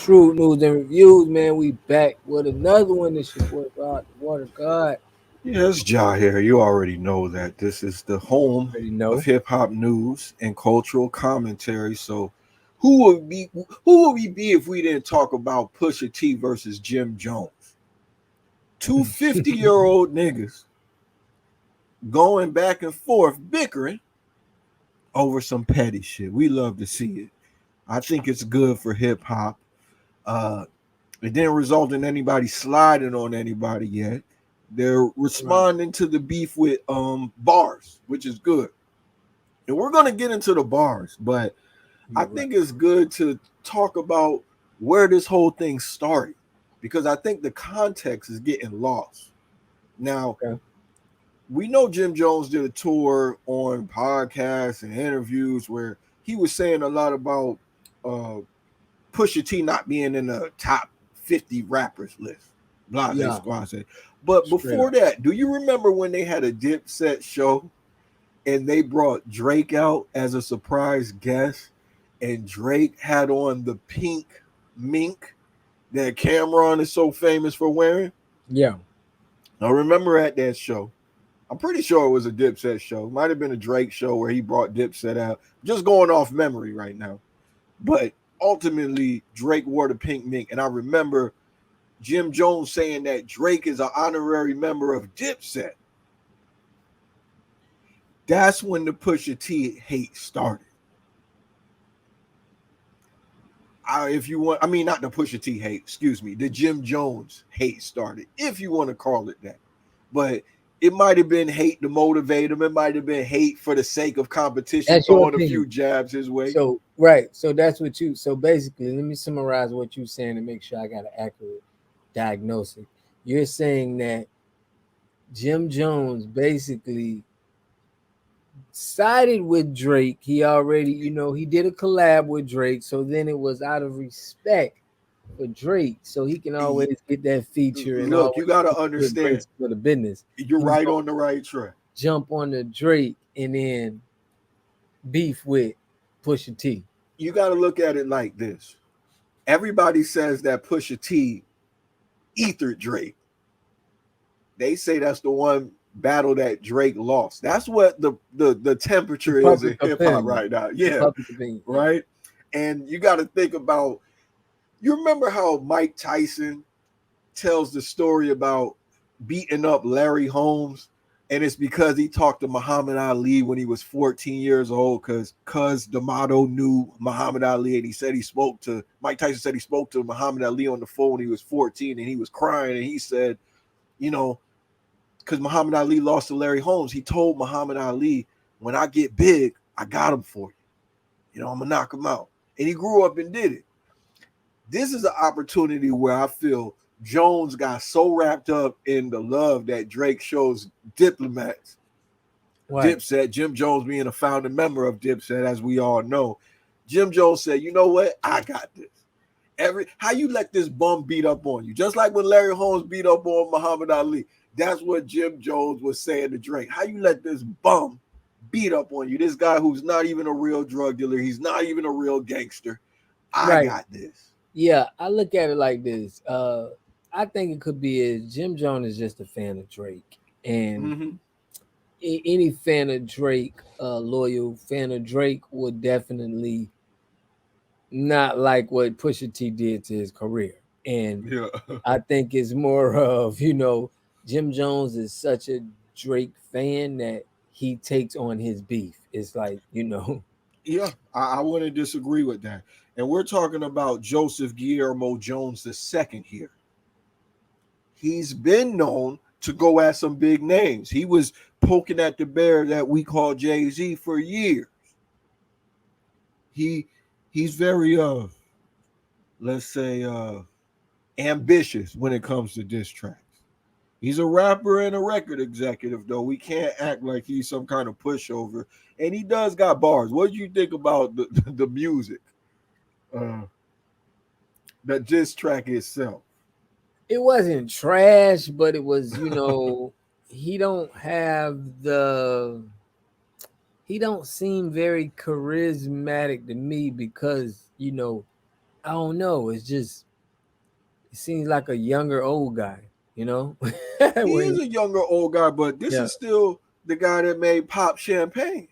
True News and Reviews, man. We back with another one. It's your boy Rod, the Water God. Yes, Ja here. You already know that this is the home Already of know. hip hop news and cultural commentary. So, who would be who would we be if we didn't talk about Pusha T versus Jim Jones? Two 50-year-old niggas going back and forth bickering over some petty shit. We love to see it. I think it's good for hip hop. Uh, it didn't result in anybody sliding on anybody yet. They're Right. responding to the beef with bars, which is good. And we're gonna get into the bars, but I You're right. think it's good to talk about where this whole thing started because I think the context is getting lost. Now, Okay. we know Jim Jones did a tour on podcasts and interviews where he was saying a lot about uh, Pusha T not being in the top 50 rappers list. Blase Yeah. Squad said. But Straight before up. that, do you remember when they had a Dipset show and they brought Drake out as a surprise guest? And Drake had on the pink mink that Cameron is so famous for wearing. Yeah. I remember at that show, I'm pretty sure it was a Dipset show. It might have been a Drake show where he brought Dipset out. Just going off memory right now. But ultimately, Drake wore the pink mink. And I remember Jim Jones saying that Drake is an honorary member of Dipset. That's when the Pusha T hate started. If you want, I mean, not the Pusha T hate, excuse me, the Jim Jones hate started, if you want to call it that. But it might have been hate to motivate him. It might have been hate for the sake of competition, That's your throwing a opinion. few jabs his way. So right. So that's what you. So basically, let me summarize what you're saying to make sure I got an accurate diagnosis. You're saying that Jim Jones basically sided with Drake. He already, he did a collab with Drake. So then it was out of respect for Drake, so he can always get that feature and Look, you always got to keep a good understand, grace for the business. you're He's right gonna on the right track. jump on the Drake and then beef with Pusha T. You got to look at it like this. Everybody says that Pusha T ethered Drake. They say that's the one battle that Drake lost. That's what the The temperature is public in hip hop opinion. right now. The Yeah, public opinion. Yeah. right. And you got to think about. You remember how Mike Tyson tells the story about beating up Larry Holmes, and it's because he talked to Muhammad Ali when he was 14 years old, because D'Amato knew Muhammad Ali, and he said he spoke to Mike Tyson said he spoke to Muhammad Ali on the phone when he was 14, and he was crying, and he said, you know, because Muhammad Ali lost to Larry Holmes, he told Muhammad Ali, when I get big, I got him for you. I'm gonna knock him out. And he grew up and did it. This is an opportunity where I feel Jones got so wrapped up in the love that Drake shows Diplomats, Right. Dipset, Jim Jones being a founding member of Dipset, as we all know. Jim Jones said, you know what? I got this. How you let this bum beat up on you? Just like when Larry Holmes beat up on Muhammad Ali. That's what Jim Jones was saying to Drake. How you let this bum beat up on you? This guy who's not even a real drug dealer. He's not even a real gangster. I Right. got this. Yeah. I look at it like this. I think it could be is Jim Jones is just a fan of Drake, and Mm-hmm. any fan of Drake, loyal fan of Drake, would definitely not like what Pusha T did to his career. And Yeah. I think it's more of, Jim Jones is such a Drake fan that he takes on his beef. It's like, Yeah, I wouldn't disagree with that. And we're talking about Joseph Guillermo Jones II here. He's been known to go at some big names. He was poking at the bear that we call Jay-Z for years. He he's very let's say ambitious when it comes to diss tracks. He's a rapper and a record executive, though. We can't act like he's some kind of pushover. And he does got bars. What do you think about the music? Uh, the diss track itself. it wasn't trash, but it was, he don't have the he don't seem very charismatic to me because, I don't know. It's just it seems like a younger old guy, you know? He When is a younger old guy, but this yeah, is still the guy that made Pop Champagne.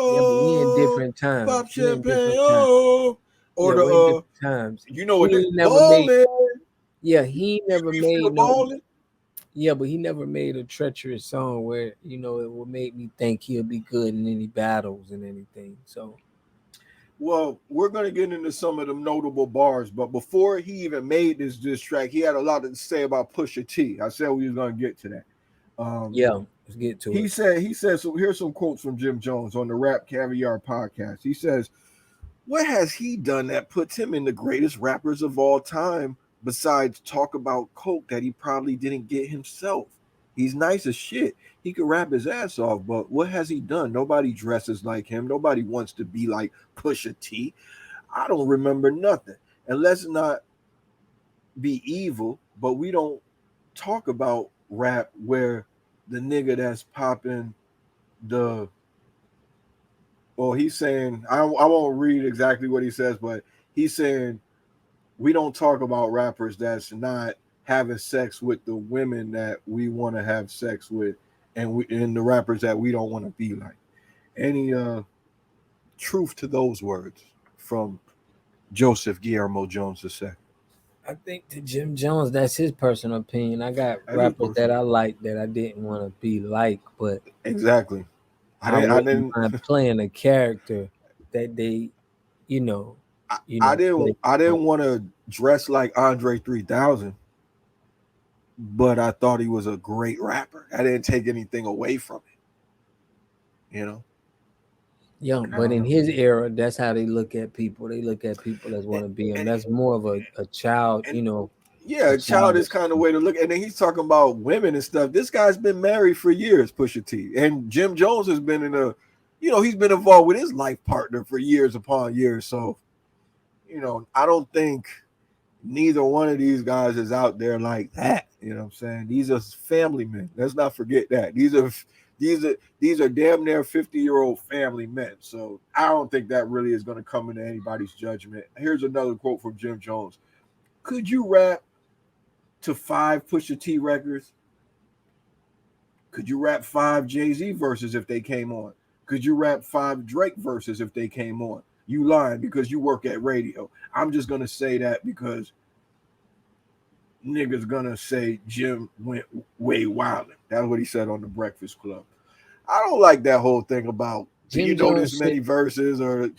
yeah, but we in Oh, different Pop times. We in Champagne. different times. Oh, or Yeah, the we're in different times. you know what? He The ain't never made. ballin'. Yeah, he never You feel made no. ballin'. Yeah, but he never made a treacherous song where it would make me think he'll be good in any battles and anything. So Well, we're gonna get into some of them notable bars, but before he even made this diss track, he had a lot to say about Pusha T. I said we was gonna get to that. Um, yeah, let's get to it. he said so. Here's some quotes from Jim Jones on the Rap Caviar podcast. He says, "What has he done that puts him in the greatest rappers of all time? Besides talk about coke that he probably didn't get himself. He's nice as shit. He could rap his ass off, but what has he done? Nobody dresses like him. Nobody wants to be like Pusha T. I don't remember nothing. And let's not be evil, but we don't talk about rap where the nigga that's popping the he's saying I won't read exactly what he says, but he's saying we don't talk about rappers that's not having sex with the women that we want to have sex with, and the rappers that we don't want to be like. Any truth to those words from Joseph Guillermo Jones II? I think to Jim Jones, that's his personal opinion. I got That's his rappers that personal. I like that I didn't want to be like, but Exactly. I I didn't. I wouldn't didn't. mind playing a character that they, you know, I play. didn't. I didn't want to dress like Andre 3000, but I thought he was a great rapper. I didn't take anything away from it. Yeah, I but don't in know. his era, that's how they look at people. They look at people as want to be them. And, That's more of a child, and a yeah, childish childish. kind of way to look. And then he's talking about women and stuff. This guy's been married for years, Pusha T. And Jim Jones has been he's been involved with his life partner for years upon years. So, I don't think neither one of these guys is out there like that. You know what I'm saying? These are family men. Let's not forget that. These are damn near 50-year-old family men. So I don't think that really is going to come into anybody's judgment. Here's another quote from Jim Jones. Could you rap to 5 Pusha T records? Could you rap 5 Jay-Z verses if they came on? Could you rap 5 Drake verses if they came on? You lying because you work at radio. I'm just gonna say that because niggas gonna say Jim went way wildin'. That's what he said on the Breakfast Club. I don't like that whole thing about do you Jim know this Jones many said, verses or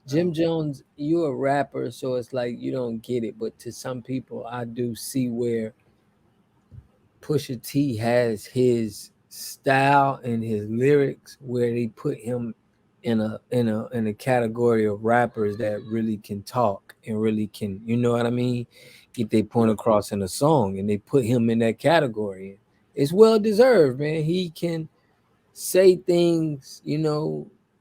Jim Jones, you're a rapper, so it's like you don't get it. But to some people, I do see where Pusha T has his style and his lyrics, where they put him in a category of rappers that really can talk and really can, you know what I mean, get their point yeah, across in a song, and they put him in that category. It's well deserved, man. He can say things,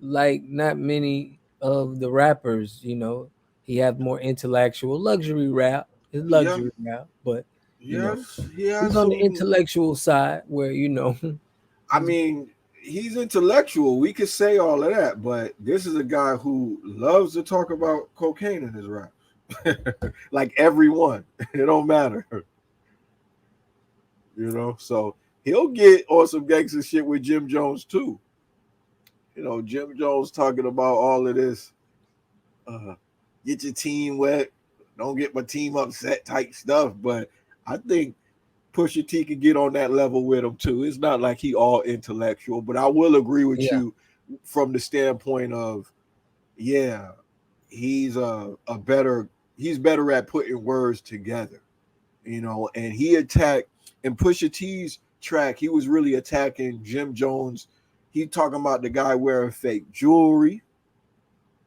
like not many of the rappers. He have more intellectual luxury rap, his yeah, luxury rap, but you know yes, he has he's on the some. intellectual side where I he's mean, he's intellectual. We could say all of that, but this is a guy who loves to talk about cocaine in his raps. Like everyone, it don't matter, So he'll get on some gangster shit with Jim Jones too. Jim Jones talking about all of this. Uh, get your team wet, don't get my team upset type stuff. But I think Pusha T could get on that level with him too. It's not like he all intellectual, but I will agree with yeah, you from the standpoint of yeah, he's a better he's better at putting words together, and he attacked in Pusha T's track, he was really attacking Jim Jones. He talking about the guy wearing fake jewelry.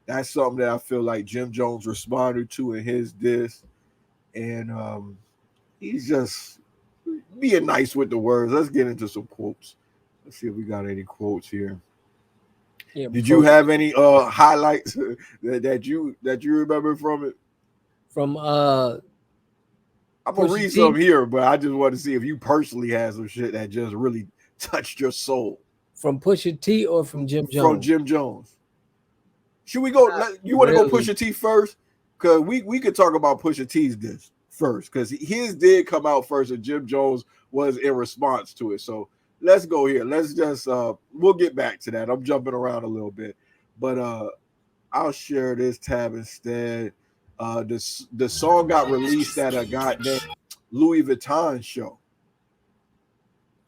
That's something that I feel like Jim Jones responded to in his diss. And he's just being nice with the words. Let's get into some quotes. Let's see if we got any quotes here. yeah. Did you have any highlights that you remember from it? From I'm gonna Pusha read some T, here, but I just want to see if you personally had some shit that just really touched your soul from Pusha T or from Jim from Jones? Jim Jones. Should we go? Not You want to go really. Pusha T first? because we could talk about Pusha T's this first, because his did come out first, and Jim Jones was in response to it. So let's go here. Let's just we'll get back to that. I'm jumping around a little bit, but I'll share this tab instead. The song got released at a goddamn Louis Vuitton show,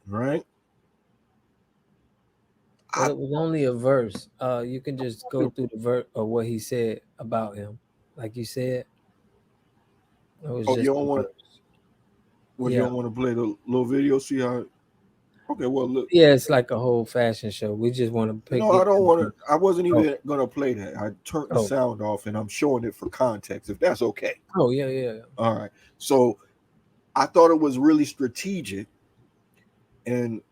right? But I it was only a verse. You can just go through the verse of what he said about him. Like you said, it was oh you just don't a want verse. well you Yeah. don't want to play the little video. See how? Okay, well look. Yeah, it's like a whole fashion show. We just want to pick No, I get don't the want to. verse. I wasn't Oh, even gonna play that. I turned the oh, sound off, and I'm showing it for context. If that's okay. oh, yeah, yeah, yeah. All right. So I thought it was really strategic, and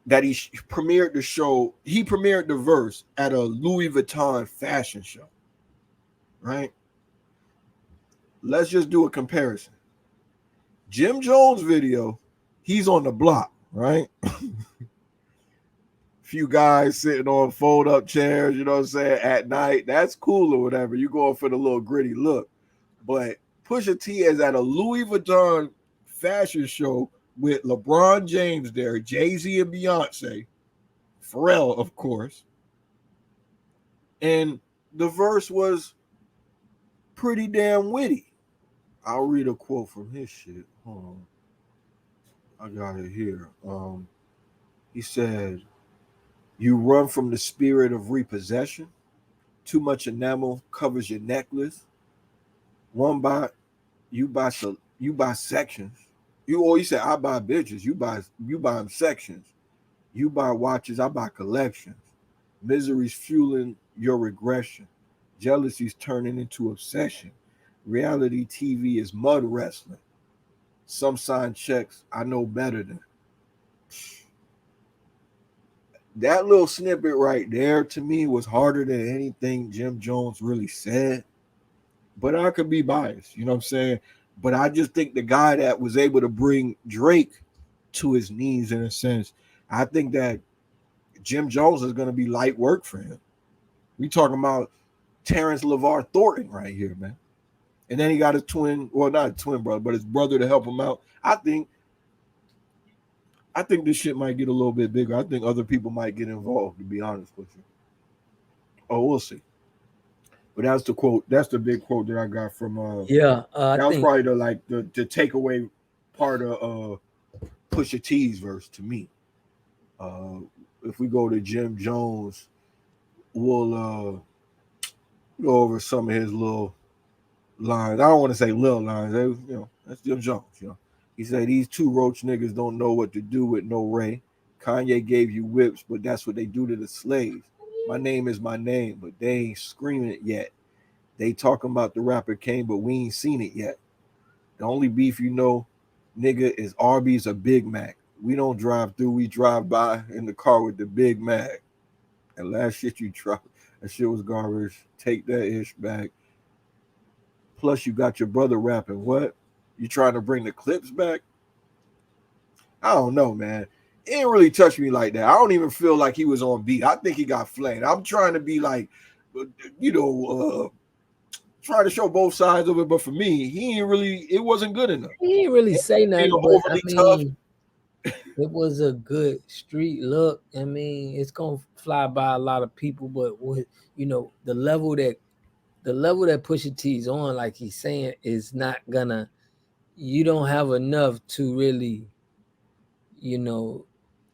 that premiered the show. He premiered the verse at a Louis Vuitton fashion show. Right. Let's just do a comparison. Jim Jones video. He's on the block. Right. Few guys sitting on fold up chairs, you know what I'm saying, at night. That's cool or whatever. You going for the little gritty look. But Pusha T is at a Louis Vuitton fashion show with LeBron James there, Jay-Z and Beyonce, Pharrell, of course. And the verse was pretty damn witty. I'll read a quote from his shit. Hold on. I got it here. He said, "You run from the spirit of repossession. Too much enamel covers your necklace. One by you buy sections. You said I buy bitches. You buy them sections. You buy watches. I buy collections. Misery's fueling your regression. Jealousy's turning into obsession. Reality TV is mud wrestling. Some sign checks I know better than." That little snippet right there to me was harder than anything Jim Jones really said. But I could be biased, you know what I'm saying? But I just think the guy that was able to bring Drake to his knees in a sense, I think that Jim Jones is going to be light work for him. We talking about Terrence LeVar Thornton right here, man. And then he got his twin, well, not a twin brother, but his brother to help him out. I think this shit might get a little bit bigger. I think other people might get involved, to be honest with you. Oh, we'll see. But that's the quote. That's the big quote that I got from Yeah, I that was think probably the takeaway part of Pusha T's verse to me. Uh if we go to Jim Jones, we'll go over some of his little lines. I don't want to say little lines. That's Jim Jones, He said these two roach niggas don't know what to do with no Ray. Kanye gave you whips, but that's what they do to the slaves. My name is my name, but they ain't screaming it yet. They talking about the rapper Kane, but we ain't seen it yet. The only beef you know, nigga, is Arby's or Big Mac. We don't drive through, we drive by in the car with the Big Mac. And last shit you dropped, that shit was garbage. Take that ish back. Plus, you got your brother rapping. What? You trying to bring the clips back? I don't know, man. It didn't really touch me like that. I don't even feel like he was on beat. I think he got flamed. I'm trying to be like, you know, trying to show both sides of it. But for me, he ain't really. It wasn't good enough. he didn't really It say being nothing, but I overly tough. mean, it was a good street look. I mean, it's gonna fly by a lot of people, but what the level that Pusha T's on, like he's saying, is not gonna. You don't have enough to really, you know.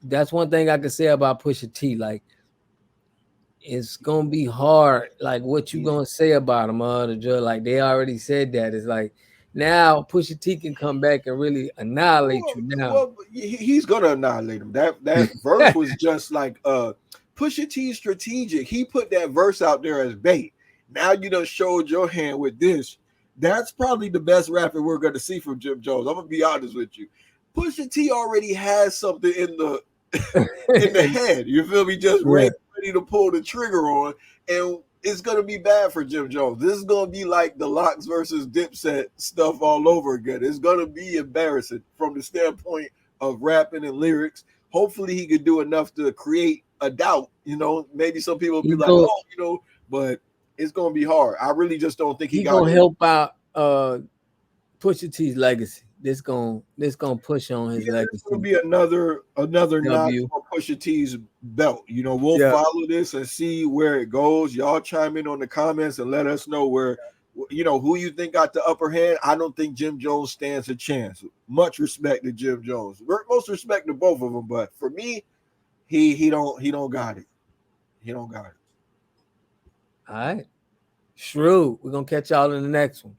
That's one thing I can say about Pusha T. Like it's gonna be hard. Like what you He's gonna say about him, the judge? Like they already said that. It's like now Pusha T can come back and really annihilate well, you now. well, he's gonna annihilate him. That verse was just like Pusha T strategic. He put that verse out there as bait. Now you done showed your hand with this. That's probably the best rapper we're gonna see from Jim Jones. I'm gonna be honest with you. Pusha T already has something in the head. You feel me? Just Yeah, ready to pull the trigger on, and it's gonna be bad for Jim Jones. This is gonna be like the Locks versus Dipset stuff all over again. It's gonna be embarrassing from the standpoint of rapping and lyrics. Hopefully, he could do enough to create a doubt. Maybe some people will be he like, go. "Oh, but." it's gonna be hard. I really just don't think he He got gonna it. help out Pusha T's legacy. This gonna push on his Yeah, it's gonna legacy. be another notch W. on Pusha T's belt. You know, we'll Yeah. follow this and see where it goes. Y'all chime in on the comments and let us know where, you know, who you think got the upper hand. I don't think Jim Jones stands a chance. Much respect to Jim Jones. Most respect to both of them, but for me, he don't got it. He don't got it. All right. Shrewd. We're gonna catch y'all in the next one.